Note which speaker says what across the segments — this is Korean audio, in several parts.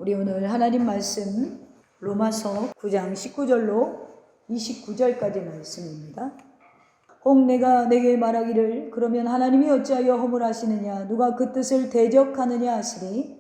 Speaker 1: 우리 오늘 하나님 말씀 로마서 9장 19절로 29절까지 말씀입니다. 혹 내가 내게 말하기를 그러면 하나님이 어찌하여 허물하시느냐 누가 그 뜻을 대적하느냐 하시니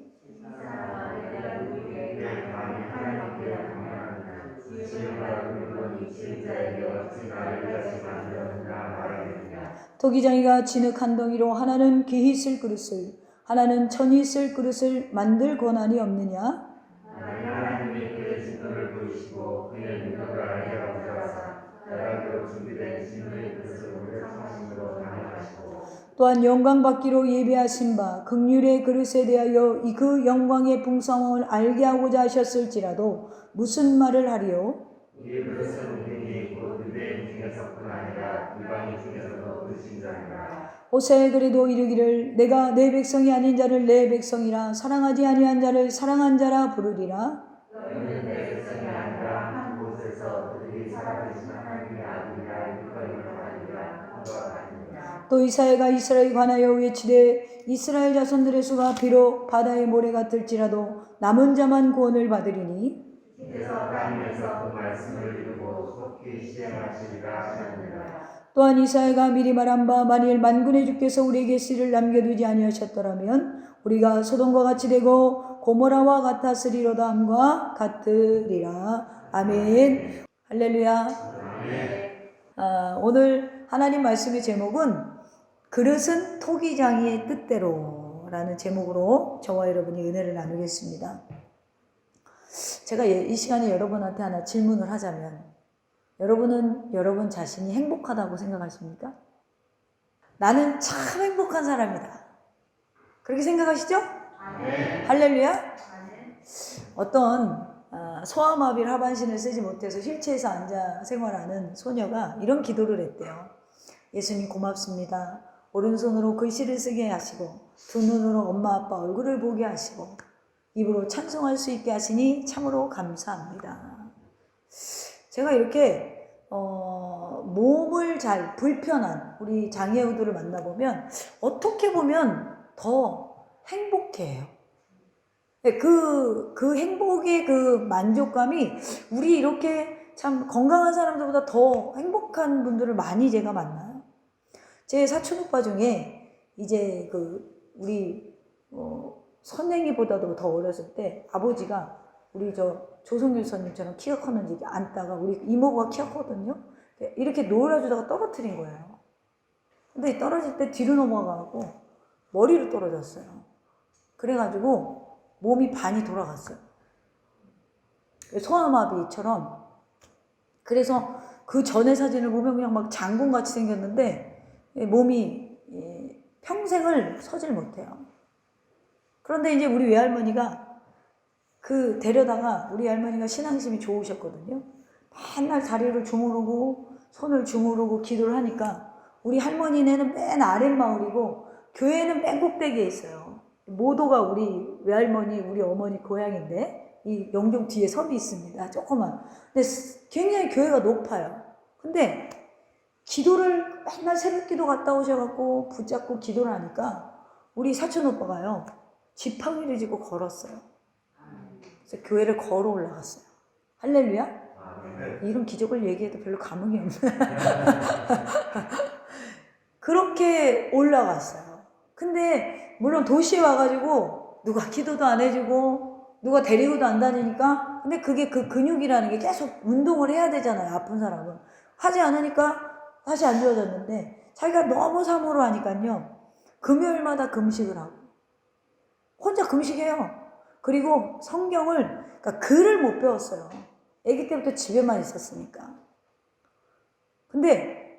Speaker 1: 토기장이가 진흙 한 덩이로 하나는 귀히 쓸 그릇을 하나는 천히 쓸 그릇을 만들 권한이 없느냐?
Speaker 2: 하나님이 그의 진노를 보이시고 그의 능력을 알게 하옵소서. 나라로 준비된 진노의 그릇을 오늘 성신으로 담아하시고
Speaker 1: 또한 영광 받기로 예배하신 바 긍휼의 그릇에 대하여 그 영광의 풍성함을 알게 하고자 하셨을지라도 무슨 말을 하리요?
Speaker 2: 이 그릇은 우리니 곧 유대인 중에서뿐 아니라 이방인 중에서도 그릇인 자니라.
Speaker 1: 호세에 그래도 이르기를 내가 내 백성이 아닌 자를 내 백성이라 사랑하지 아니한 자를 사랑한 자라 부르리라.
Speaker 2: 너희는 내 백성이 아니라 한 곳에서 그들이 살아계신 하나님의 아들이라 일컬음을 받으리라 한것 아니니라.
Speaker 1: 또 이사야가 이스라엘에 관하여 외치되 이스라엘 자손들의 수가 비록 바다의 모래 같을지라도 남은 자만 구원을 받으리니
Speaker 2: 주께서 하나님에서 그 말씀을 이루고 속히 시행하시리라 하셨느니라.
Speaker 1: 또한 이사야가 미리 말한 바 만일 만군의 주께서 우리에게 씨를 남겨두지 아니하셨더라면 우리가 소돔과 같이 되고 고모라와 같았으리로다 함과 같으리라. 아멘. 할렐루야. 오늘 하나님 말씀의 제목은 그릇은 토기장이의 뜻대로 라는 제목으로 저와 여러분이 은혜를 나누겠습니다. 제가 이 시간에 여러분한테 하나 질문을 하자면 여러분은 여러분 자신이 행복하다고 생각하십니까? 나는 참 행복한 사람이다. 그렇게 생각하시죠?
Speaker 2: 네.
Speaker 1: 할렐루야? 어떤 소아마비를 하반신을 쓰지 못해서 휠체어에서 앉아 생활하는 소녀가 이런 기도를 했대요. 예수님 고맙습니다. 오른손으로 글씨를 쓰게 하시고 두 눈으로 엄마 아빠 얼굴을 보게 하시고 입으로 찬송할 수 있게 하시니 참으로 감사합니다. 제가 이렇게 몸을 잘 불편한 우리 장애우들을 만나보면 어떻게 보면 더 행복해요. 그 행복의 그 만족감이 우리 이렇게 참 건강한 사람들보다 더 행복한 분들을 많이 제가 만나요. 제 사촌 오빠 중에 이제 우리 선생이보다도 더 어렸을 때 아버지가 우리 조성길 선생님처럼 키가 컸는지 앉다가 우리 이모가 키가 컸거든요. 이렇게 놀아주다가 떨어뜨린 거예요. 근데 떨어질 때 뒤로 넘어가고 머리로 떨어졌어요. 그래가지고 몸이 반이 돌아갔어요. 소아마비처럼. 그래서 그 전의 사진을 보면 그냥 막 장군같이 생겼는데 몸이 평생을 서질 못해요. 그런데 이제 우리 외할머니가 데려다가 우리 할머니가 신앙심이 좋으셨거든요. 맨날 다리를 주무르고 손을 주무르고 기도를 하니까 우리 할머니네는 맨 아랫마을이고 교회는 맨 꼭대기에 있어요. 모도가 우리 외할머니, 우리 어머니 고향인데 이 영종 뒤에 섬이 있습니다. 조그만. 근데 굉장히 교회가 높아요. 근데 기도를 맨날 새벽기도 갔다 오셔갖고 붙잡고 기도를 하니까 우리 사촌 오빠가요. 지팡이를 쥐고 걸었어요. 그래서 교회를 걸어 올라갔어요. 할렐루야? 이런 기적을 얘기해도 별로 감흥이 없네. 그렇게 올라갔어요. 근데 물론 도시에 와가지고 누가 기도도 안 해주고 누가 데리고도 안 다니니까 근데 그게 그 근육이라는 게 계속 운동을 해야 되잖아요. 아픈 사람은. 하지 않으니까 다시 안 좋아졌는데 자기가 너무 사모를 하니까요. 금요일마다 금식을 하고 혼자 금식해요. 그리고 성경을 그러니까 글을 못 배웠어요. 아기 때부터 집에만 있었으니까. 근데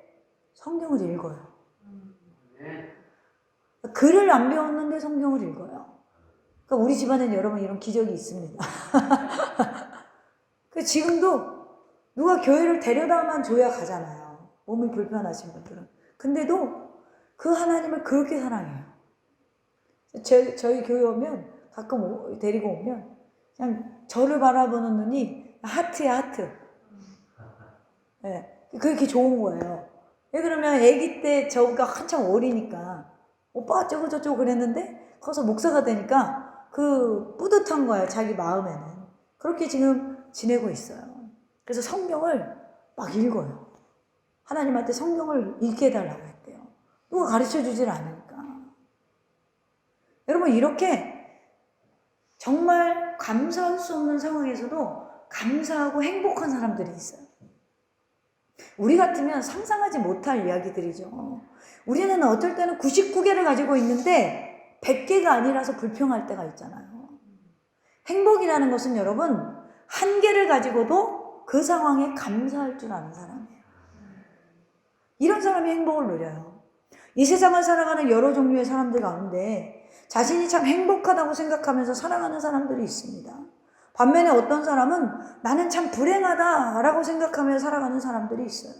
Speaker 1: 성경을 읽어요. 글을 안 배웠는데 성경을 읽어요. 그러니까 우리 집안에는 여러분 이런 기적이 있습니다. 지금도 누가 교회를 데려다만 줘야 가잖아요. 몸이 불편하신 분들은. 근데도 그 하나님을 그렇게 사랑해요. 저희 교회 오면 가끔 데리고 오면 그냥 저를 바라보는 눈이 하트야 하트. 네, 그렇게 좋은 거예요. 왜 그러면 아기 때 저가 한참 어리니까 오빠 어쩌고 저쩌고 그랬는데 커서 목사가 되니까 그 뿌듯한 거예요. 자기 마음에는. 그렇게 지금 지내고 있어요. 그래서 성경을 막 읽어요. 하나님한테 성경을 읽게 해달라고 했대요. 누가 가르쳐 주질 않으니까. 여러분, 이렇게 정말 감사할 수 없는 상황에서도 감사하고 행복한 사람들이 있어요. 우리 같으면 상상하지 못할 이야기들이죠. 우리는 어떨 때는 99개를 가지고 있는데 100개가 아니라서 불평할 때가 있잖아요. 행복이라는 것은 여러분, 한 개를 가지고도 그 상황에 감사할 줄 아는 사람이에요. 이런 사람이 행복을 누려요. 이 세상을 살아가는 여러 종류의 사람들 가운데 자신이 참 행복하다고 생각하면서 살아가는 사람들이 있습니다. 반면에 어떤 사람은 나는 참 불행하다라고 생각하며 살아가는 사람들이 있어요.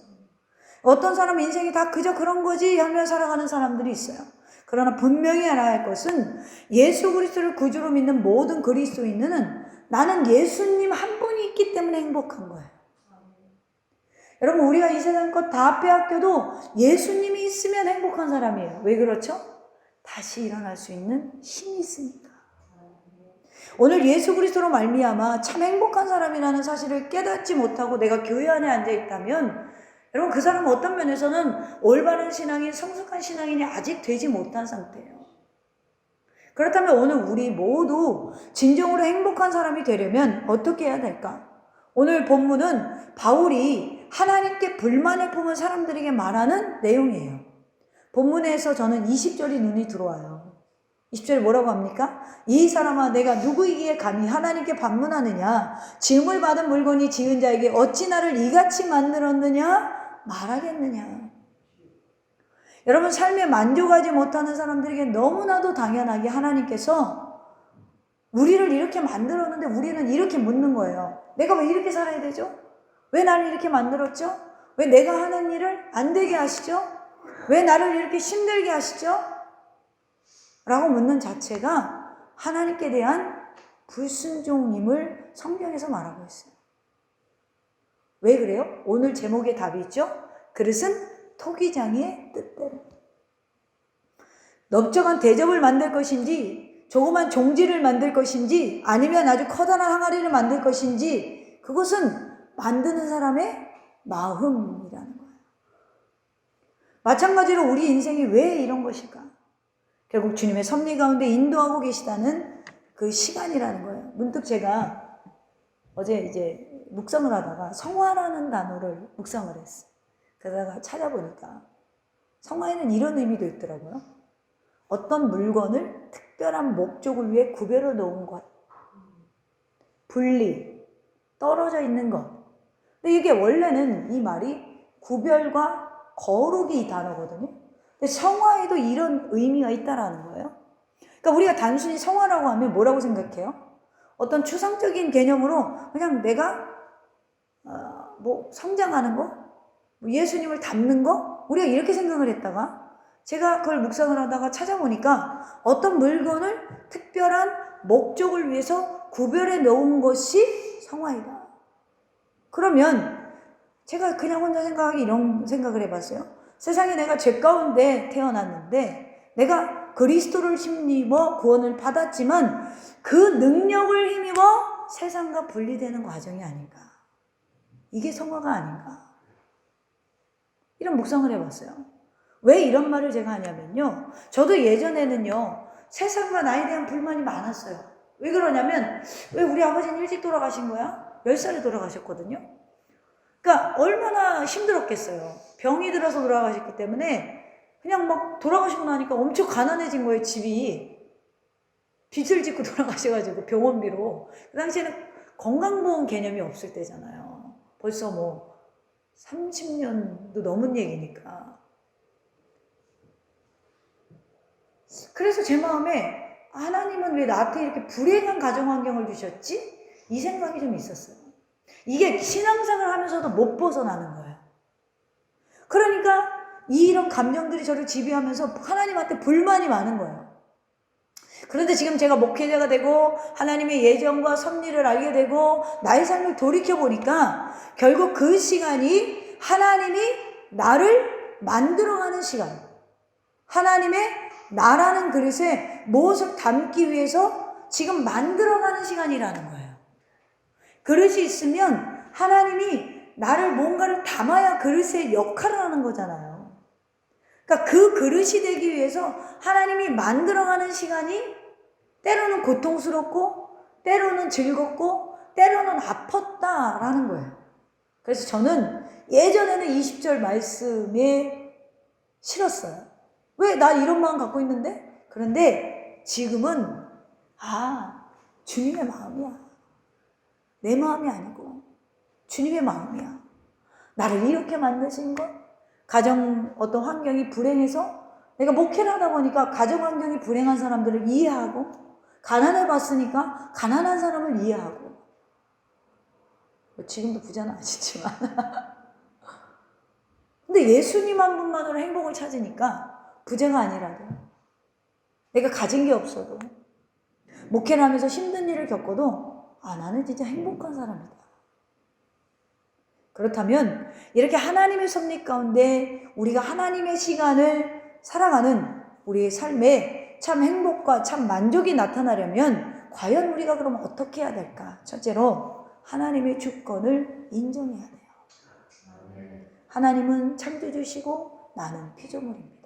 Speaker 1: 어떤 사람은 인생이 다 그저 그런 거지 하며 살아가는 사람들이 있어요. 그러나 분명히 알아야 할 것은 예수 그리스도를 구주로 믿는 모든 그리스도인은 나는 예수님 한 분이 있기 때문에 행복한 거예요. 여러분, 우리가 이 세상 것 다 빼앗겨도 예수님이 있으면 행복한 사람이에요. 왜 그렇죠? 다시 일어날 수 있는 힘이 있으니까. 오늘 예수 그리스도로 말미암아 참 행복한 사람이라는 사실을 깨닫지 못하고 내가 교회 안에 앉아 있다면 여러분, 그 사람은 어떤 면에서는 올바른 신앙인, 성숙한 신앙인이 아직 되지 못한 상태예요. 그렇다면 오늘 우리 모두 진정으로 행복한 사람이 되려면 어떻게 해야 될까? 오늘 본문은 바울이 하나님께 불만을 품은 사람들에게 말하는 내용이에요. 본문에서 저는 20절이 눈이 들어와요. 20절에 뭐라고 합니까? 이 사람아, 내가 누구이기에 감히 하나님께 반문하느냐? 지음을 받은 물건이 지은 자에게 어찌 나를 이같이 만들었느냐? 말하겠느냐? 여러분, 삶에 만족하지 못하는 사람들에게 너무나도 당연하게 하나님께서 우리를 이렇게 만들었는데 우리는 이렇게 묻는 거예요. 내가 왜 이렇게 살아야 되죠? 왜 나를 이렇게 만들었죠? 왜 내가 하는 일을 안 되게 하시죠? 왜 나를 이렇게 힘들게 하시죠? 라고 묻는 자체가 하나님께 대한 불순종임을 성경에서 말하고 있어요. 왜 그래요? 오늘 제목의 답이 있죠? 그릇은 토기장이의 뜻대로. 넓적한 대접을 만들 것인지, 조그만 종지를 만들 것인지, 아니면 아주 커다란 항아리를 만들 것인지, 그것은 만드는 사람의 마음이라는 거예요. 마찬가지로 우리 인생이 왜 이런 것일까? 결국 주님의 섭리 가운데 인도하고 계시다는 그 시간이라는 거예요. 문득 제가 어제 이제 묵상을 하다가 성화라는 단어를 묵상을 했어요. 그러다가 찾아보니까 성화에는 이런 의미도 있더라고요. 어떤 물건을 특별한 목적을 위해 구별해 놓은 것, 분리, 떨어져 있는 것. 근데 이게 원래는 이 말이 구별과 거룩이 이 단어거든요. 근데 성화에도 이런 의미가 있다라는 거예요. 그러니까 우리가 단순히 성화라고 하면 뭐라고 생각해요? 어떤 추상적인 개념으로 그냥 내가 성장하는 거, 예수님을 닮는 거, 우리가 이렇게 생각을 했다가 제가 그걸 묵상을 하다가 찾아보니까 어떤 물건을 특별한 목적을 위해서 구별해 놓은 것이 성화이다. 그러면 제가 그냥 혼자 생각하기 이런 생각을 해봤어요. 세상에 내가 죄 가운데 태어났는데 내가 그리스도를 힘입어 구원을 받았지만 그 능력을 힘입어 세상과 분리되는 과정이 아닌가. 이게 성화가 아닌가. 이런 묵상을 해봤어요. 왜 이런 말을 제가 하냐면요. 저도 예전에는요. 세상과 나에 대한 불만이 많았어요. 왜 그러냐면 왜 우리 아버지는 일찍 돌아가신 거야? 10살에 돌아가셨거든요. 그러니까 얼마나 힘들었겠어요. 병이 들어서 돌아가셨기 때문에 그냥 막 돌아가시고 나니까 엄청 가난해진 거예요. 집이. 빚을 짓고 돌아가셔가지고 병원비로. 그 당시에는 건강보험 개념이 없을 때잖아요. 벌써 뭐 30년도 넘은 얘기니까. 그래서 제 마음에 하나님은 왜 나한테 이렇게 불행한 가정 환경을 주셨지? 이 생각이 좀 있었어요. 이게 신앙생활을 하면서도 못 벗어나는 거예요. 그러니까 이런 감정들이 저를 지배하면서 하나님한테 불만이 많은 거예요. 그런데 지금 제가 목회자가 되고 하나님의 예정과 섭리를 알게 되고 나의 삶을 돌이켜보니까 결국 그 시간이 하나님이 나를 만들어가는 시간, 하나님의 나라는 그릇에 무엇을 담기 위해서 지금 만들어가는 시간이라는 거예요. 그릇이 있으면 하나님이 나를 뭔가를 담아야 그릇의 역할을 하는 거잖아요. 그러니까 그 그릇이 되기 위해서 하나님이 만들어가는 시간이 때로는 고통스럽고 때로는 즐겁고 때로는 아팠다라는 거예요. 그래서 저는 예전에는 20절 말씀에 싫었어요. 왜 나 이런 마음 갖고 있는데? 그런데 지금은 주님의 마음이야. 내 마음이 아니고 주님의 마음이야. 나를 이렇게 만드신 것, 가정 어떤 환경이 불행해서 내가 목회를 하다 보니까 가정 환경이 불행한 사람들을 이해하고, 가난해 봤으니까 가난한 사람을 이해하고, 지금도 부자는 아니지만 근데 예수님 한 분만으로 행복을 찾으니까 부자가 아니라도, 내가 가진 게 없어도, 목회를 하면서 힘든 일을 겪어도 나는 진짜 행복한 사람이다. 그렇다면 이렇게 하나님의 섭리 가운데 우리가 하나님의 시간을 살아가는 우리의 삶에 참 행복과 참 만족이 나타나려면 과연 우리가 그럼 어떻게 해야 될까? 첫째로 하나님의 주권을 인정해야 돼요. 하나님은 창조주시고 나는 피조물입니다.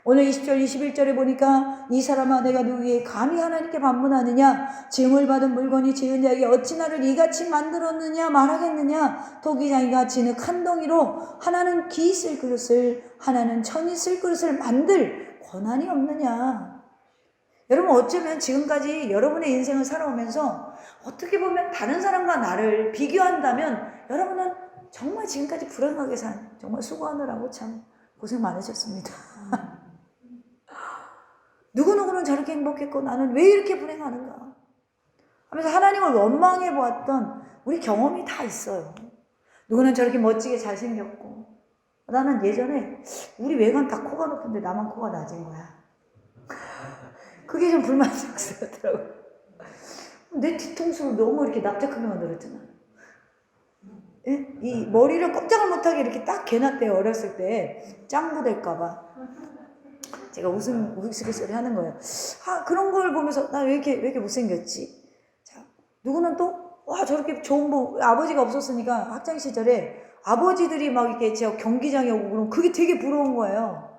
Speaker 1: 오늘 20절 21절에 보니까 이 사람아 내가 누구에게 감히 하나님께 반문하느냐, 증을 받은 물건이 지은 자에게 어찌 나를 이같이 만들었느냐 말하겠느냐. 토기장이가 진흙 한 덩이로 하나는 기 있을 그릇을 하나는 천 있을 그릇을 만들 권한이 없느냐. 여러분, 어쩌면 지금까지 여러분의 인생을 살아오면서 어떻게 보면 다른 사람과 나를 비교한다면 여러분은 정말 지금까지 불행하게 산, 정말 수고하느라고 참 고생 많으셨습니다. 누구누구는 저렇게 행복했고 나는 왜 이렇게 불행하는가 하면서 하나님을 원망해 보았던 우리 경험이 다 있어요. 누구는 저렇게 멋지게 잘생겼고, 나는 예전에 우리 외관 다 코가 높은데 나만 코가 낮은 거야. 그게 좀 불만족스럽더라고요. 내 뒤통수를 너무 이렇게 납작하게 만들었잖아. 이 머리를 꼼짝을 못하게 이렇게 딱 개놨대요. 어렸을 때 짱구 될까봐. 제가 우스갯소리 하는 거예요. 그런 걸 보면서 나 왜 이렇게 못생겼지? 자, 누구는 또 저렇게 좋은 아버지가 없었으니까 학창 시절에 아버지들이 막 이렇게 저 경기장에 오고 그러면 그게 되게 부러운 거예요.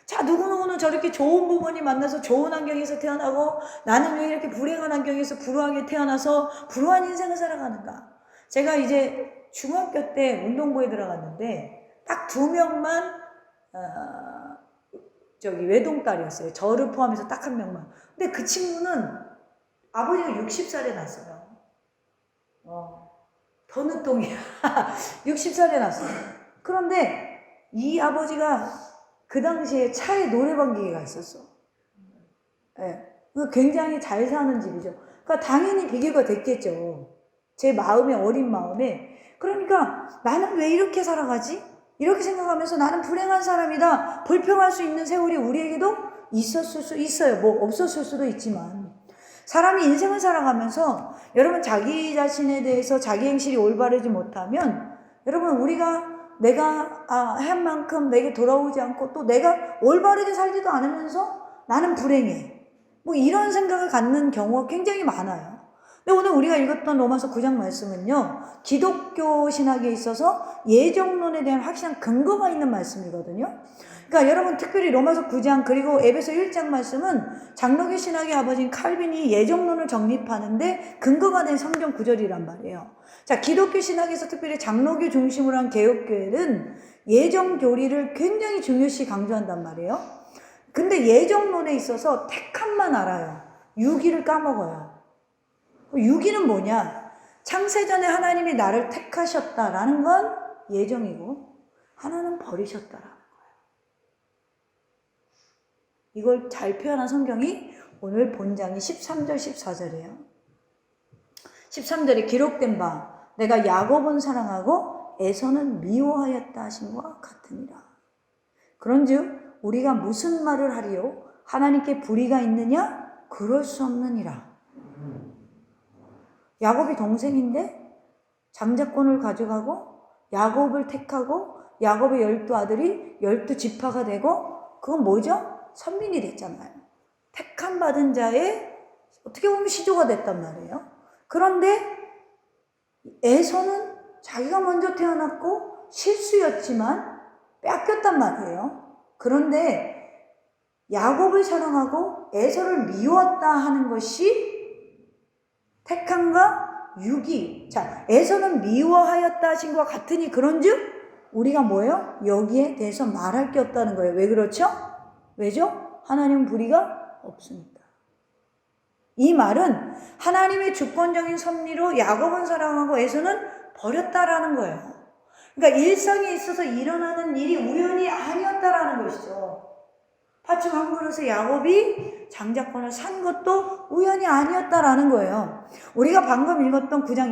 Speaker 1: 자, 누구누구는 저렇게 좋은 부모님 만나서 좋은 환경에서 태어나고 나는 왜 이렇게 불행한 환경에서 불우하게 태어나서 불우한 인생을 살아가는가? 제가 이제 중학교 때 운동부에 들어갔는데 딱 2명만 외동딸이었어요. 저를 포함해서 딱 1명만. 근데 그 친구는 아버지가 60살에 났어요. 더 늦동이야. 60살에 났어요. 그런데 이 아버지가 그 당시에 차에 노래방 기계가 있었어. 굉장히 잘 사는 집이죠. 그러니까 당연히 비교가 됐겠죠. 제 마음에, 어린 마음에. 그러니까 나는 왜 이렇게 살아가지? 이렇게 생각하면서 나는 불행한 사람이다. 불평할 수 있는 세월이 우리에게도 있었을 수 있어요. 없었을 수도 있지만. 사람이 인생을 살아가면서 여러분 자기 자신에 대해서 자기 행실이 올바르지 못하면 여러분 내가 한 만큼 내게 돌아오지 않고 또 내가 올바르게 살지도 않으면서 나는 불행해. 이런 생각을 갖는 경우가 굉장히 많아요. 근데 오늘 우리가 읽었던 로마서 9장 말씀은요, 기독교 신학에 있어서 예정론에 대한 확실한 근거가 있는 말씀이거든요. 그러니까 여러분 특별히 로마서 9장 그리고 에베소 1장 말씀은 장로교 신학의 아버지인 칼빈이 예정론을 정립하는데 근거가 된 성경 구절이란 말이에요. 자, 기독교 신학에서 특별히 장로교 중심으로 한 개혁교회는 예정 교리를 굉장히 중요시 강조한단 말이에요. 근데 예정론에 있어서 택함만 알아요. 유기를 까먹어요. 유기는 뭐냐? 창세전에 하나님이 나를 택하셨다라는 건 예정이고 하나는 버리셨다라는 거예요. 이걸 잘 표현한 성경이 오늘 본장이 13절 14절이에요. 13절에 기록된 바 내가 야곱은 사랑하고 에서는 미워하였다 하신 것과 같으니라. 그런즉 우리가 무슨 말을 하리요? 하나님께 불의가 있느냐? 그럴 수 없느니라. 야곱이 동생인데 장자권을 가져가고 야곱을 택하고 야곱의 12아들이 12지파가 되고 그건 뭐죠? 선민이 됐잖아요. 택함 받은 자의 어떻게 보면 시조가 됐단 말이에요. 그런데 에서는 자기가 먼저 태어났고 실수였지만 뺏겼단 말이에요. 그런데 야곱을 사랑하고 에서를 미웠다 하는 것이 택함과 유기. 자, 에서는 미워하였다 하신 것과 같으니 그런즉 우리가 뭐예요? 여기에 대해서 말할 게 없다는 거예요. 왜 그렇죠? 왜죠? 하나님은 불의가 없습니다. 이 말은 하나님의 주권적인 섭리로 야곱은 사랑하고 에서는 버렸다라는 거예요. 그러니까 일상에 있어서 일어나는 일이 우연이 아니었다라는 것이죠. 팥죽 한 그릇에 야곱이 장자권을 산 것도 우연이 아니었다라는 거예요. 우리가 방금 읽었던 9장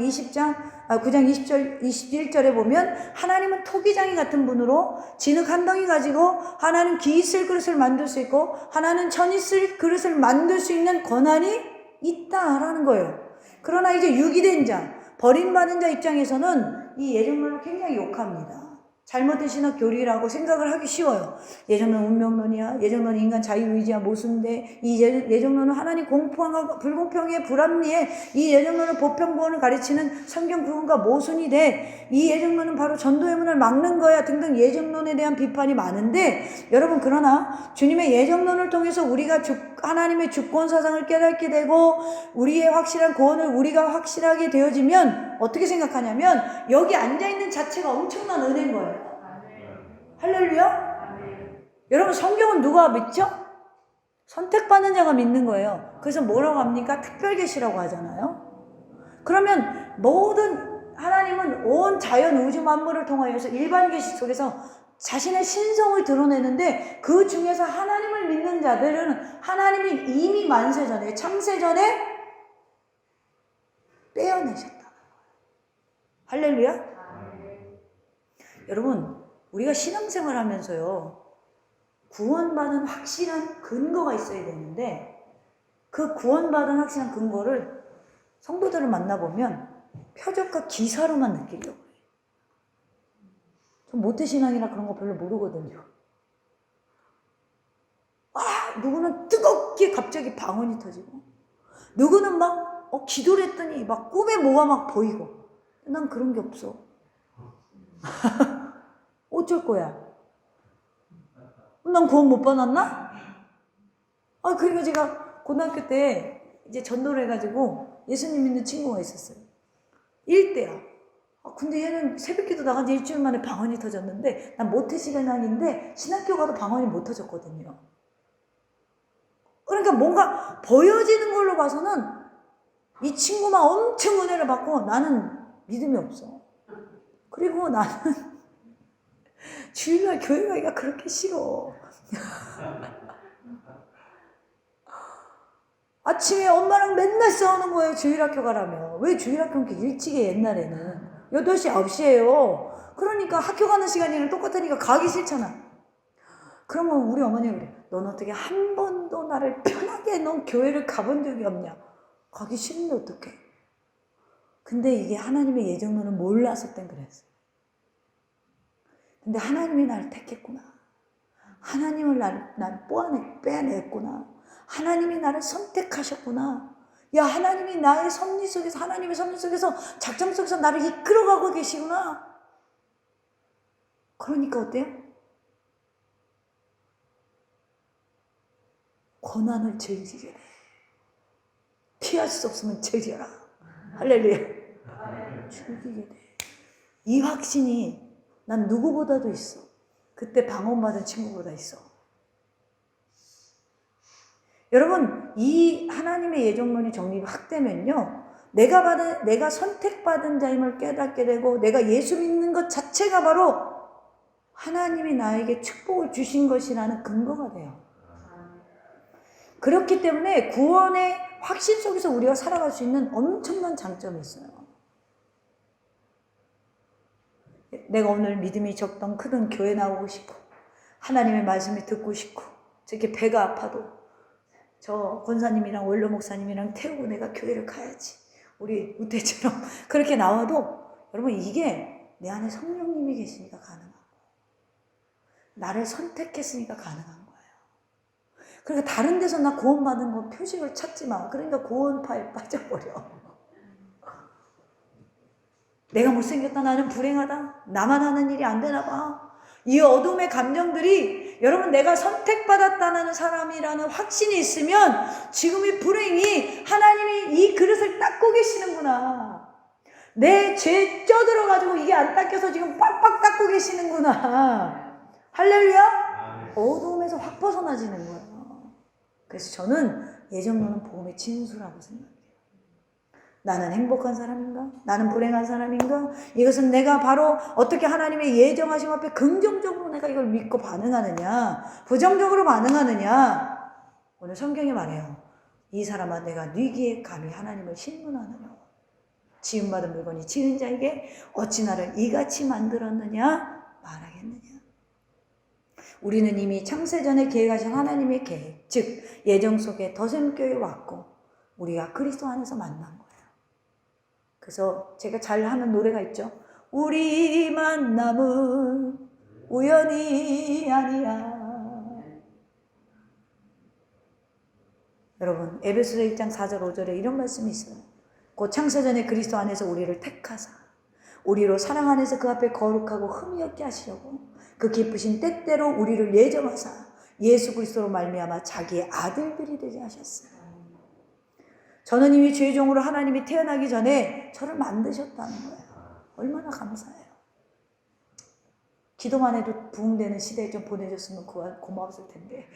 Speaker 1: 20절, 21절에 보면 하나님은 토기장이 같은 분으로 진흙 한 덩이 가지고 하나는 기 있을 그릇을 만들 수 있고 하나는 천 있을 그릇을 만들 수 있는 권한이 있다라는 거예요. 그러나 이제 유기된 자, 버림받은 자 입장에서는 이 예정론을 굉장히 욕합니다. 잘못된 신학 교리라고 생각을 하기 쉬워요. 예정론 운명론이야. 예정론 인간 자유의지야 모순돼. 이 예정론은 하나님 공평하고 불공평해 불합리해. 이 예정론은 보편구원을 가르치는 성경 구원과 모순이 돼. 이 예정론은 바로 전도의 문을 막는 거야 등등 예정론에 대한 비판이 많은데 여러분 그러나 주님의 예정론을 통해서 우리가 하나님의 주권 사상을 깨닫게 되고 우리의 확실한 구원을 우리가 확실하게 되어지면 어떻게 생각하냐면 여기 앉아있는 자체가 엄청난 은혜인 거예요. 할렐루야? 여러분 성경은 누가 믿죠? 선택받는 자가 믿는 거예요. 그래서 뭐라고 합니까? 특별계시라고 하잖아요. 그러면 모든 하나님은 온 자연 우주 만물을 통하여서 일반 계시 속에서 자신의 신성을 드러내는데 그 중에서 하나님을 믿는 자들은 하나님이 이미 만세 전에 창세 전에 빼어내셨다는 거예요. 할렐루야? 여러분 우리가 신앙생활 하면서요 구원받은 확실한 근거가 있어야 되는데 그 구원받은 확실한 근거를 성도들을 만나보면 표적과 기사로만 느끼려고 해요. 전 모태신앙이나 그런 거 별로 모르거든요. 누구는 뜨겁게 갑자기 방언이 터지고 누구는 막 기도를 했더니 막 꿈에 뭐가 막 보이고 난 그런 게 없어. 어쩔 거야? 난 구원 못 받았나? 그리고 제가 고등학교 때 이제 전도를 해가지고 예수님 믿는 친구가 있었어요. 1대야. 근데 얘는 새벽기도 나간 지 일주일 만에 방언이 터졌는데 난 모태신앙인데 신학교 가도 방언이 못 터졌거든요. 그러니까 뭔가 보여지는 걸로 봐서는 이 친구만 엄청 은혜를 받고 나는 믿음이 없어. 그리고 나는 주일날 교회 가기가 그렇게 싫어. 아침에 엄마랑 맨날 싸우는 거예요. 주일학교 가라며. 왜 주일학교는 이렇게 일찍 해 옛날에는. 8시 9시예요. 그러니까 학교 가는 시간이랑 똑같으니까 가기 싫잖아. 그러면 우리 어머니가 그래. 넌 어떻게 한 번도 나를 편하게 넌 교회를 가본 적이 없냐. 가기 싫은데 어떡해. 근데 이게 하나님의 예정론을 몰랐을 땐 그랬어. 근데 하나님이 나를 택했구나. 하나님을 날 빼냈구나. 하나님이 나를 선택하셨구나. 야, 하나님이 나의 섭리 속에서, 하나님의 섭리 속에서, 작정 속에서 나를 이끌어가고 계시구나. 그러니까 어때요? 고난을 즐기게 돼. 피할 수 없으면 즐겨라. 할렐루야. 즐기게 돼. 이 확신이 난 누구보다도 있어. 그때 방언받은 친구보다 있어. 여러분, 이 하나님의 예정론이 정리가 확 되면요. 내가 선택받은 자임을 깨닫게 되고 내가 예수 믿는 것 자체가 바로 하나님이 나에게 축복을 주신 것이라는 근거가 돼요. 그렇기 때문에 구원의 확신 속에서 우리가 살아갈 수 있는 엄청난 장점이 있어요. 내가 오늘 믿음이 적던 크든 교회 나오고 싶고 하나님의 말씀을 듣고 싶고 저렇게 배가 아파도 저 권사님이랑 원로 목사님이랑 태우고 내가 교회를 가야지. 우리 우태처럼 그렇게 나와도 여러분 이게 내 안에 성령님이 계시니까 가능하고 나를 선택했으니까 가능한 거예요. 그러니까 다른 데서 나 구원받은 거 표식을 찾지 마. 그러니까 구원파에 빠져버려. 내가 못생겼다, 나는 불행하다, 나만 하는 일이 안 되나 봐. 이 어둠의 감정들이 여러분 내가 선택받았다는 사람이라는 확신이 있으면 지금 이 불행이 하나님이 이 그릇을 닦고 계시는구나. 내 죄 쪄들어가지고 이게 안 닦여서 지금 빡빡 닦고 계시는구나. 할렐루야? 어둠에서 확 벗어나지는 거예요. 그래서 저는 예정론은 복음의 진수라고 생각해요. 나는 행복한 사람인가? 나는 불행한 사람인가? 이것은 내가 바로 어떻게 하나님의 예정하심 앞에 긍정적으로 내가 이걸 믿고 반응하느냐, 부정적으로 반응하느냐. 오늘 성경이 말해요. 이 사람아, 내가 네 귀에 감히 하나님을 신문하느냐. 지음받은 물건이 지은 자에게 어찌 나를 이같이 만들었느냐 말하겠느냐. 우리는 이미 창세전에 계획하신 하나님의 계획, 즉 예정 속에 더샘교회 왔고 우리가 그리스도 안에서 만난 거예요. 그래서 제가 잘 하는 노래가 있죠. 우리 만남은 우연이 아니야. 여러분 에베소서 1장 4절 5절에 이런 말씀이 있어요. 곧 창세전에 그리스도 안에서 우리를 택하사 우리로 사랑 안에서 그 앞에 거룩하고 흠이 없게 하시려고 그 기쁘신 때때로 우리를 예정하사 예수 그리스도로 말미암아 자기의 아들들이 되게 하셨어요. 저는 이미 죄의 종으로 하나님이 태어나기 전에 저를 만드셨다는 거예요. 얼마나 감사해요. 기도만 해도 부흥되는 시대에 좀 보내줬으면 고마웠을 텐데.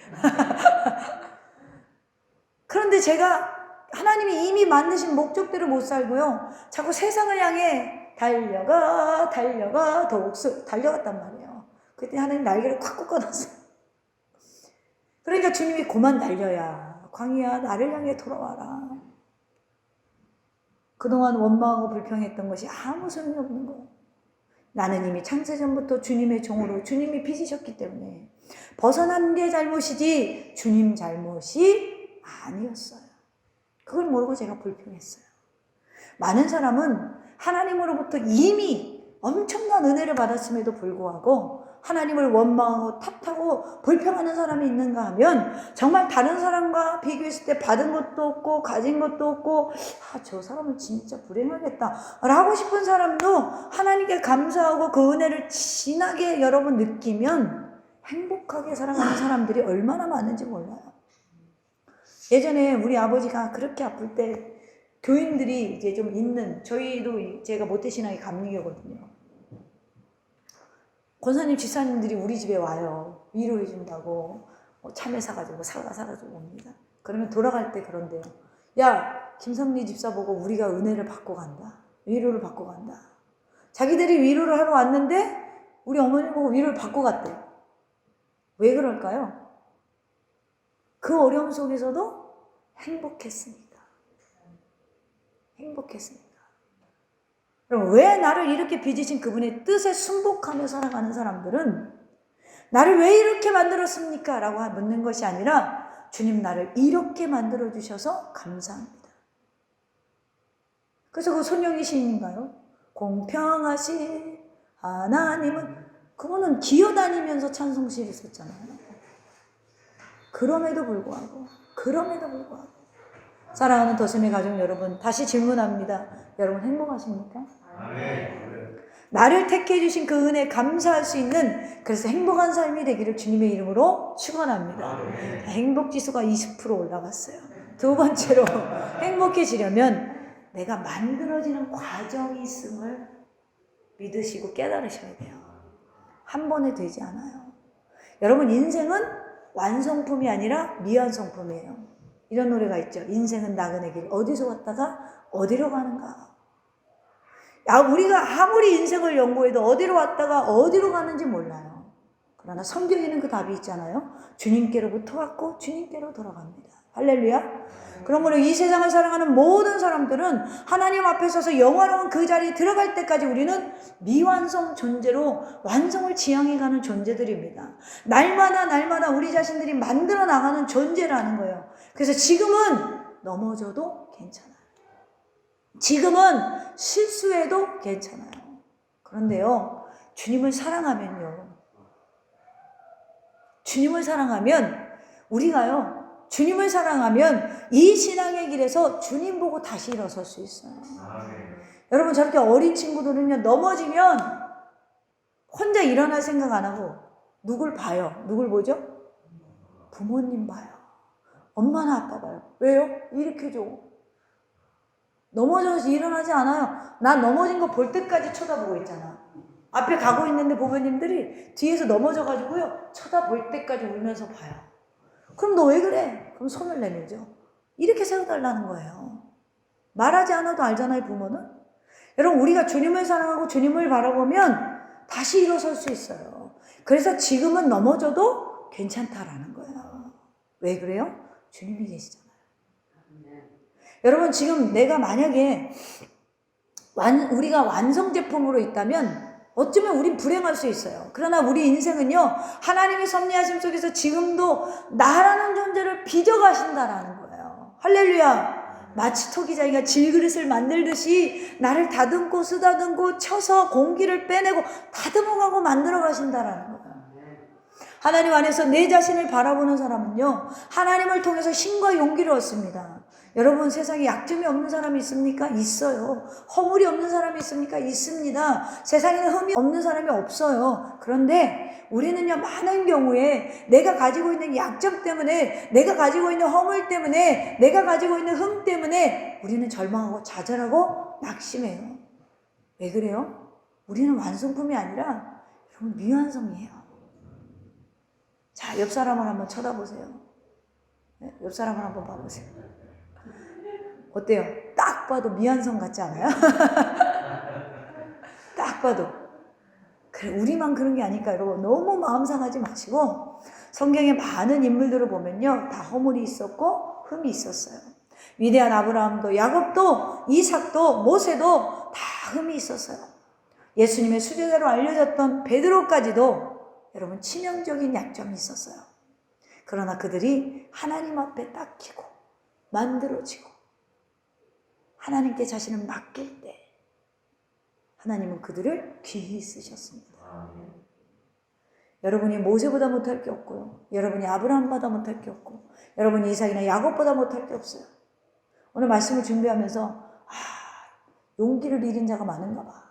Speaker 1: 그런데 제가 하나님이 이미 만드신 목적대로 못 살고요. 자꾸 세상을 향해 달려가 더욱수 달려갔단 말이에요. 그때 하나님 날개를 콱 꺾어놨어요. 그러니까 주님이 그만 달려야 광희야 나를 향해 돌아와라. 그동안 원망하고 불평했던 것이 아무 소용이 없는 거예요. 나는 이미 창세전부터 주님의 종으로 주님이 빚으셨기 때문에 벗어난 게 잘못이지 주님 잘못이 아니었어요. 그걸 모르고 제가 불평했어요. 많은 사람은 하나님으로부터 이미 엄청난 은혜를 받았음에도 불구하고 하나님을 원망하고 탓하고 불평하는 사람이 있는가 하면 정말 다른 사람과 비교했을 때 받은 것도 없고 가진 것도 없고 저 사람은 진짜 불행하겠다 라고 싶은 사람도 하나님께 감사하고 그 은혜를 진하게 여러분 느끼면 행복하게 살아가는 사람들이 얼마나 많은지 몰라요. 예전에 우리 아버지가 그렇게 아플 때 교인들이 이제 좀 있는, 저희도 제가 모태신앙이 감리교거든요. 권사님, 집사님들이 우리 집에 와요. 위로해준다고 참외 사가지고 사과 사가지고 옵니다. 그러면 돌아갈 때 그런데요. 야, 김성리 집사 보고 우리가 은혜를 받고 간다. 위로를 받고 간다. 자기들이 위로를 하러 왔는데 우리 어머니 보고 위로를 받고 갔대요. 왜 그럴까요? 그 어려움 속에서도 행복했으니까. 행복했으니까. 그럼 왜 나를 이렇게 빚으신 그분의 뜻에 순복하며 살아가는 사람들은 나를 왜 이렇게 만들었습니까? 라고 묻는 것이 아니라 주님 나를 이렇게 만들어주셔서 감사합니다. 그래서 그 손영희 시인인가요? 공평하신 하나님은, 그거는 기어다니면서 찬송시를 썼잖아요. 그럼에도 불구하고 사랑하는 더심의 가족 여러분, 다시 질문합니다. 여러분 행복하십니까? 아멘. 나를 택해 주신 그 은혜에 감사할 수 있는, 그래서 행복한 삶이 되기를 주님의 이름으로 축원합니다. 아멘. 행복지수가 20% 올라갔어요. 두 번째로 행복해지려면 내가 만들어지는 과정이 있음을 믿으시고 깨달으셔야 돼요. 한 번에 되지 않아요. 여러분 인생은 완성품이 아니라 미완성품이에요. 이런 노래가 있죠. 인생은 나그네 길, 어디서 왔다가 어디로 가는가. 우리가 아무리 인생을 연구해도 어디로 왔다가 어디로 가는지 몰라요. 그러나 성경에는 그 답이 있잖아요. 주님께로부터 왔고 주님께로 돌아갑니다. 할렐루야. 그러므로 이 세상을 살아가는 모든 사람들은 하나님 앞에 서서 영원한 그 자리에 들어갈 때까지 우리는 미완성 존재로 완성을 지향해가는 존재들입니다. 날마다 우리 자신들이 만들어 나가는 존재라는 거예요. 그래서 지금은 넘어져도 괜찮아요. 지금은 실수해도 괜찮아요. 그런데요, 주님을 사랑하면 우리가요 주님을 사랑하면 이 신앙의 길에서 주님 보고 다시 일어설 수 있어요. 여러분 저렇게 어린 친구들은요 넘어지면 혼자 일어날 생각 안 하고 누굴 봐요? 누굴 보죠? 부모님 봐요. 엄마나 아빠 봐요. 왜요? 일으켜줘. 넘어져서 일어나지 않아요. 나 넘어진 거 볼 때까지 쳐다보고 있잖아. 앞에 가고 있는데 부모님들이 뒤에서 넘어져가지고요 쳐다볼 때까지 울면서 봐요. 그럼 너 왜 그래? 그럼 손을 내밀죠. 이렇게 세워달라는 거예요. 말하지 않아도 알잖아요, 부모는. 여러분 우리가 주님을 사랑하고 주님을 바라보면 다시 일어설 수 있어요. 그래서 지금은 넘어져도 괜찮다라는 거예요. 왜 그래요? 주님이 계시잖아요. 여러분 지금 내가 만약에 우리가 완성 제품으로 있다면 어쩌면 우린 불행할 수 있어요. 그러나 우리 인생은요 하나님의 섭리하심 속에서 지금도 나라는 존재를 빚어가신다라는 거예요. 할렐루야. 마치 토기장이가 질그릇을 만들듯이 나를 다듬고 쓰다듬고 쳐서 공기를 빼내고 다듬어가고 만들어 가신다라는 거예요. 하나님 안에서 내 자신을 바라보는 사람은요 하나님을 통해서 힘과 용기를 얻습니다. 여러분 세상에 약점이 없는 사람이 있습니까? 있어요. 허물이 없는 사람이 있습니까? 있습니다. 세상에는 흠이 없는 사람이 없어요. 그런데 우리는요 많은 경우에 내가 가지고 있는 약점 때문에, 내가 가지고 있는 허물 때문에, 내가 가지고 있는 흠 때문에 우리는 절망하고 좌절하고 낙심해요. 왜 그래요? 우리는 완성품이 아니라 여러분 미완성이에요. 자, 옆 사람을 한번 쳐다보세요. 옆 사람을 한번 봐보세요. 어때요? 딱 봐도 미완성 같지 않아요? 딱 봐도. 그래, 우리만 그런 게 아닐까 여러분. 너무 마음 상하지 마시고 성경의 많은 인물들을 보면요 다 허물이 있었고 흠이 있었어요. 위대한 아브라함도 야곱도 이삭도 모세도 다 흠이 있었어요. 예수님의 수제자로 알려졌던 베드로까지도 여러분 치명적인 약점이 있었어요. 그러나 그들이 하나님 앞에 딱 키고 만들어지고 하나님께 자신을 맡길 때 하나님은 그들을 귀히 쓰셨습니다. 여러분이 모세보다 못할 게 없고요. 여러분이 아브라함보다 못할 게 없고 여러분이 이삭이나 야곱보다 못할 게 없어요. 오늘 말씀을 준비하면서 용기를 잃은 자가 많은가 봐.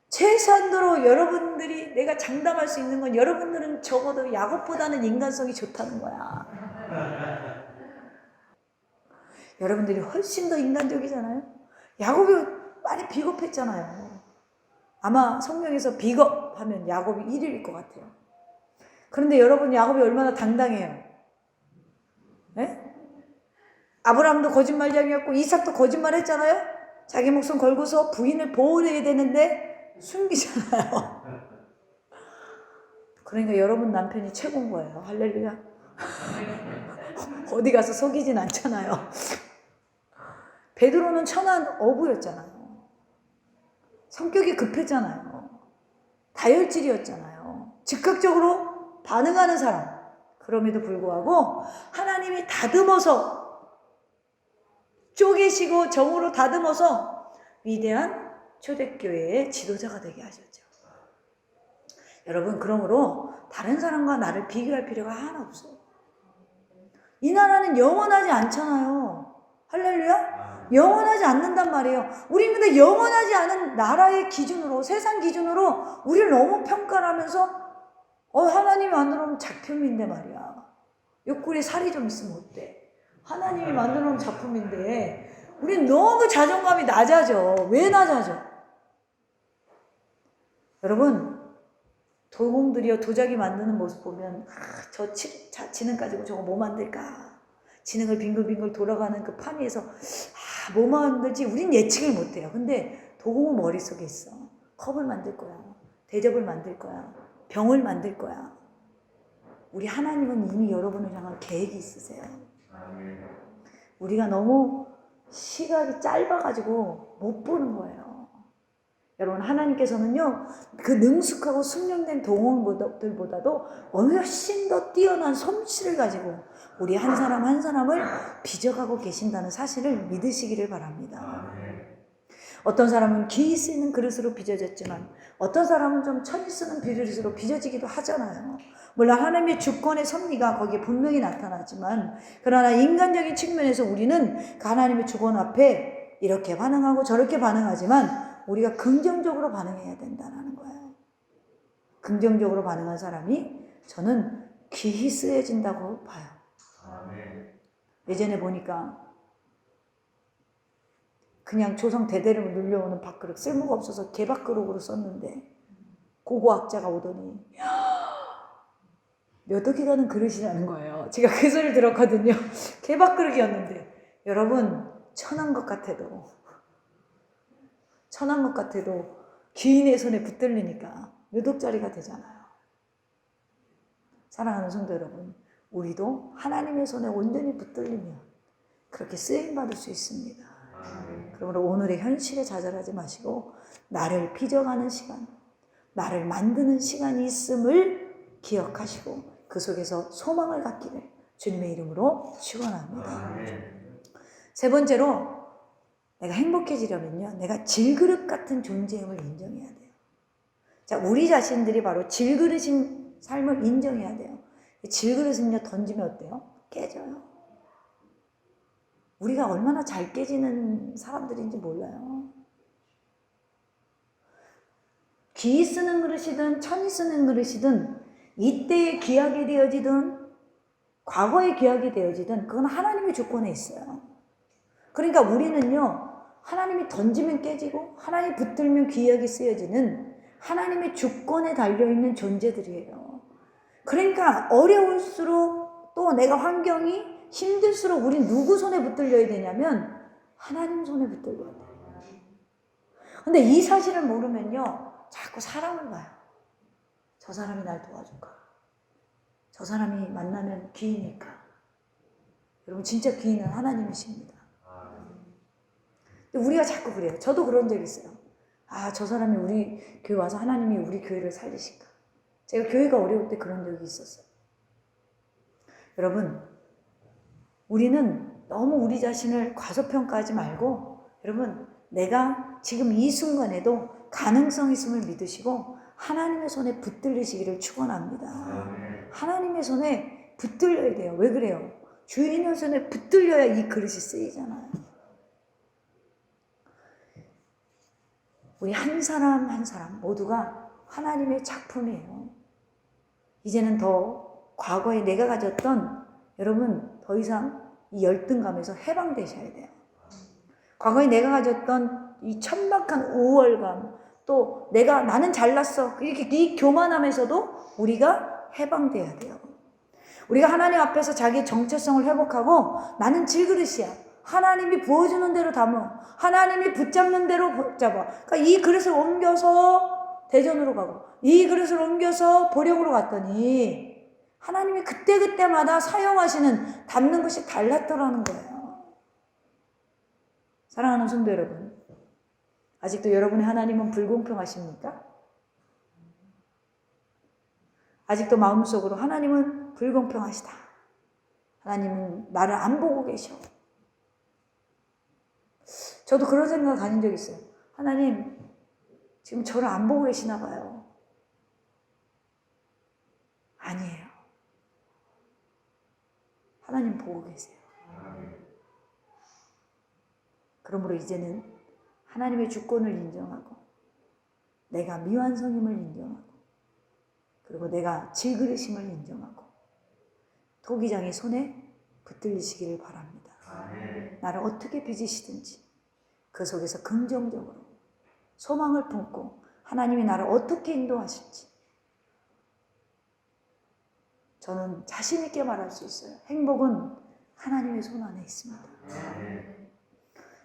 Speaker 1: 최소한도로 여러분들이 내가 장담할 수 있는 건 여러분들은 적어도 야곱보다는 인간성이 좋다는 거야. 여러분들이 훨씬 더 인간적이잖아요. 야곱이 많이 비겁했잖아요. 아마 성경에서 비겁하면 야곱이 1위일 것 같아요. 그런데 여러분 야곱이 얼마나 당당해요. 네? 아브라함도 거짓말쟁이였고 이삭도 거짓말했잖아요. 자기 목숨 걸고서 부인을 보호해야 되는데 숨기잖아요. 그러니까 여러분 남편이 최고인 거예요. 할렐루야. 어디 가서 속이진 않잖아요. 베드로는 천한 어부였잖아요. 성격이 급했잖아요. 다혈질이었잖아요. 즉각적으로 반응하는 사람. 그럼에도 불구하고 하나님이 다듬어서 쪼개시고 정으로 다듬어서 위대한 초대교회의 지도자가 되게 하셨죠. 여러분 그러므로 다른 사람과 나를 비교할 필요가 하나 없어요. 이 나라는 영원하지 않잖아요. 할렐루야? 영원하지 않는단 말이에요. 우리 근데 영원하지 않은 나라의 기준으로, 세상 기준으로 우리를 너무 평가를 하면서 하나님이 만들어 놓은 작품인데 말이야. 옆구리에 살이 좀 있으면 어때? 하나님이 만들어 놓은 작품인데 우린 너무 자존감이 낮아져. 왜 낮아져? 여러분 도공들이요 도자기 만드는 모습 보면 저 지능 가지고 저거 뭐 만들까? 지능을 빙글빙글 돌아가는 그 판 위에서 뭐 만들지 우린 예측을 못해요. 근데 도공은 머릿속에 있어. 컵을 만들 거야. 대접을 만들 거야. 병을 만들 거야. 우리 하나님은 이미 여러분을 향한 계획이 있으세요. 우리가 너무 시각이 짧아가지고 못 보는 거예요. 여러분 하나님께서는요 그 능숙하고 숙련된 동원들보다도 훨씬 더 뛰어난 솜씨를 가지고 우리 한 사람 한 사람을 빚어가고 계신다는 사실을 믿으시기를 바랍니다. 어떤 사람은 기이 쓰이는 그릇으로 빚어졌지만 어떤 사람은 좀 천이 쓰는 그릇으로 빚어지기도 하잖아요. 물론 하나님의 주권의 섭리가 거기에 분명히 나타나지만 그러나 인간적인 측면에서 우리는 그 하나님의 주권 앞에 이렇게 반응하고 저렇게 반응하지만 우리가 긍정적으로 반응해야 된다는 거예요. 긍정적으로 반응한 사람이 저는 귀히 쓰여진다고 봐요. 예전에 보니까 그냥 조상 대대로 눌려오는 밥그릇 쓸모가 없어서 개밥그릇으로 썼는데 고고학자가 오더니 몇 억이 가는 그릇이라는 거예요. 제가 그 소리를 들었거든요. 개밥그릇이었는데 여러분 천한 것 같아도 귀인의 손에 붙들리니까 몇 억짜리가 되잖아요. 사랑하는 성도 여러분, 우리도 하나님의 손에 온전히 붙들리면 그렇게 쓰임받을 수 있습니다. 그러므로 오늘의 현실에 좌절하지 마시고 나를 빚어가는 시간, 나를 만드는 시간이 있음을 기억하시고 그 속에서 소망을 갖기를 주님의 이름으로 축원합니다. 세 번째로 내가 행복해지려면요, 내가 질그릇 같은 존재임을 인정해야 돼요. 자, 우리 자신들이 바로 질그릇인 삶을 인정해야 돼요. 질그릇은요, 던지면 어때요? 깨져요. 우리가 얼마나 잘 깨지는 사람들인지 몰라요. 귀히 쓰는 그릇이든 천이 쓰는 그릇이든 이때에 귀하게 되어지든 과거에 귀하게 되어지든 그건 하나님의 주권에 있어요. 그러니까 우리는요, 하나님이 던지면 깨지고 하나님이 붙들면 귀하게 쓰여지는 하나님의 주권에 달려있는 존재들이에요. 그러니까 어려울수록 또 내가 환경이 힘들수록 우린 누구 손에 붙들려야 되냐면 하나님 손에 붙들려야 돼요. 근데 이 사실을 모르면요, 자꾸 사람을 봐요. 저 사람이 날 도와줄까? 저 사람이 만나면 귀이니까. 여러분 진짜 귀인은 하나님이십니다. 근데 우리가 자꾸 그래요. 저도 그런 적이 있어요. 아, 저 사람이 우리 교회 와서 하나님이 우리 교회를 살리실까? 제가 교회가 어려울 때 그런 적이 있었어요. 여러분, 우리는 너무 우리 자신을 과소평가하지 말고 여러분, 내가 지금 이 순간에도 가능성 있음을 믿으시고 하나님의 손에 붙들리시기를 축원합니다. 하나님의 손에 붙들려야 돼요. 왜 그래요? 주인의 손에 붙들려야 이 그릇이 쓰이잖아요. 우리 한 사람 한 사람 모두가 하나님의 작품이에요. 이제는 더 과거에 내가 가졌던 여러분 더 이상 이 열등감에서 해방되셔야 돼요. 과거에 내가 가졌던 이 천박한 우월감, 또 나는 잘났어, 이렇게 이 교만함에서도 우리가 해방돼야 돼요. 우리가 하나님 앞에서 자기의 정체성을 회복하고 나는 질그릇이야, 하나님이 부어주는 대로 담아, 하나님이 붙잡는 대로 붙잡아. 그러니까 이 그릇을 옮겨서 대전으로 가고 이 그릇을 옮겨서 보령으로 갔더니 하나님이 그때그때마다 사용하시는 담는 것이 달랐더라는 거예요. 사랑하는 성도 여러분, 아직도 여러분의 하나님은 불공평하십니까? 아직도 마음속으로 하나님은 불공평하시다, 하나님은 나를 안 보고 계셔. 저도 그런 생각을 가진 적이 있어요. 하나님 지금 저를 안 보고 계시나 봐요. 아니에요. 하나님 보고 계세요. 그러므로 이제는 하나님의 주권을 인정하고 내가 미완성임을 인정하고 그리고 내가 질그릇임을 인정하고 토기장의 손에 붙들리시기를 바랍니다. 나를 어떻게 빚으시든지 그 속에서 긍정적으로 소망을 품고 하나님이 나를 어떻게 인도하실지 저는 자신 있게 말할 수 있어요. 행복은 하나님의 손 안에 있습니다.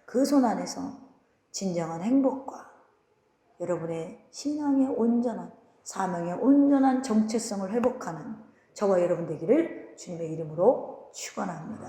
Speaker 1: 그 손 안에서 진정한 행복과 여러분의 신앙의 온전한, 사명의 온전한 정체성을 회복하는 저와 여러분 되기를 주님의 이름으로 축원합니다.